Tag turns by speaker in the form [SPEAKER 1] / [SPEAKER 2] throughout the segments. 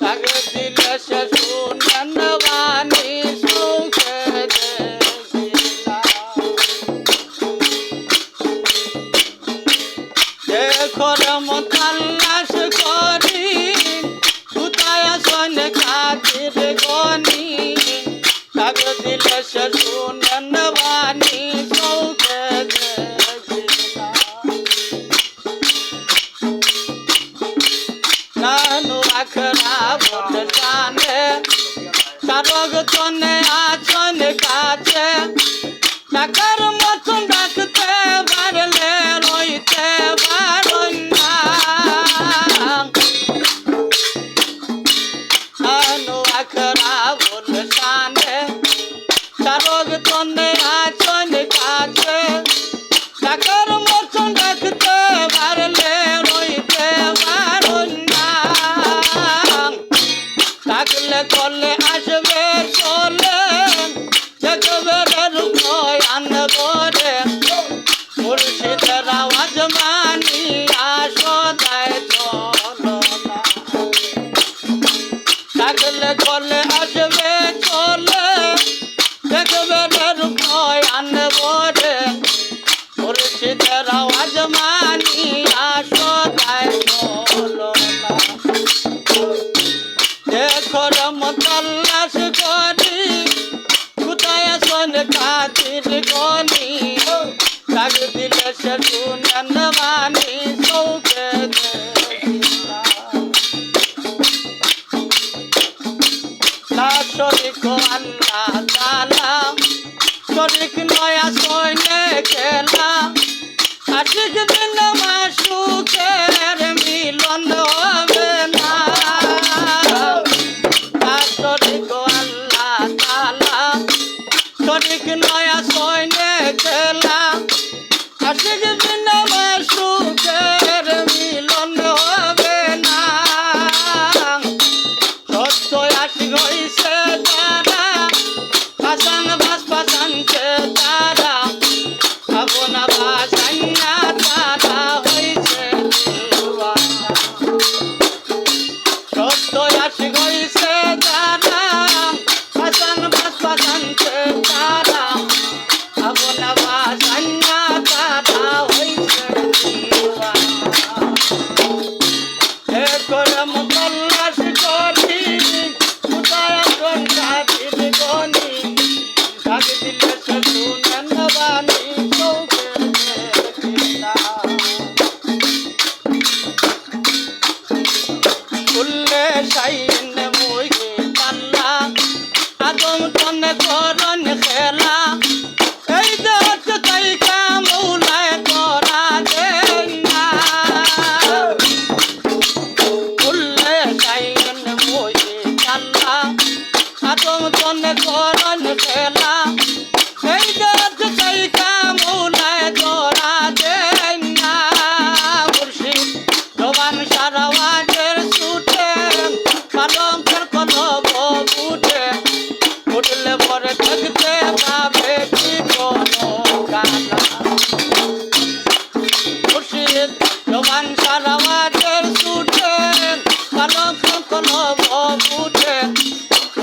[SPEAKER 1] ডাক দিলে সে শুনেন বাণী সুখে দেখরম তাল্লাশ করি কোথায় শোন খাতির গনি ডাক দিলে সে শুনেন বাণী সুখে নানু আখরা ভোট জানে সারগ তনে আছন কাছে ডাকার মতন ডাকতে পারলে রইতে পারই না নানু আখরা ভোট জানে সারগ তনে আছন কাছে ডাকার মতন ডাকতে পারলে রইতে পারই না ডাকলে করলে আসবে চলে দেখবে রূপ আনবো রে মুর্শিদের আওয়াজ মানি আসো তাই চলো না ডাকলে করলে আসবে চলে দেখবে রূপ আনবো রে মুর্শিদের আওয়াজ মানি আসো তাই চলো না দেখরম তাল্লাশ করি কোথায় শোন খাতির গনি ডাক দিলে সে শুনেন বাণী সৌখে লা শরীক আল্লাহ তাআলা শরীক নয় সৈনে খেলা আশিক দিন মাসুকের মিলন হবে না শরীক আল্লাহ তাআলা শরীক নয় সৈনে খেলা আশিক দিন মাসুকের মিলন হবে না সত্য আশিক হইছে তারা পাশান বাস পাশানছে তারা খাবো না বাসাইয়া তারা হইছে দিওয়ানা সত্য আশিক হইছে তারা পাশান বাস পাশানছে তারা খাবো না বাসাইয়া তারা হইছে দিওয়ানা দেখরম তাল্লাশ করি কোথায় শোন খাতির গনি ডাক দিলে সে শুনেন বাণী সৌখে খুললে সাইন মুই পাল্লা আদম তনে করন খেলা এই দেখ তাই কামুলায় করা দেন না খুললে সাইন মুই পাল্লা আদম তনে করন খেলা এই দেখ তাই কামুলায় করা দেন না মুর্শিদ জবান সারাওয়াজের ছুটে পালঙ্কের কলব উঠে উঠলে পরে দেখতে পাবে কি কোনো গালা মুর্শিদ জবান সারাওয়াজের ছুটে পালঙ্কের কলব উঠে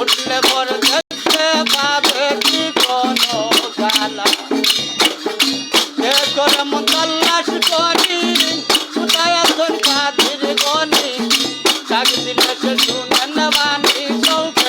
[SPEAKER 1] উঠলে পরে দেখতে পাবে কি কোনো গালা দেখরম তাল্লাশ করি কোথায় শোন খাতির গনি ডাক দিলে সে শুনেন বাণী সৌখে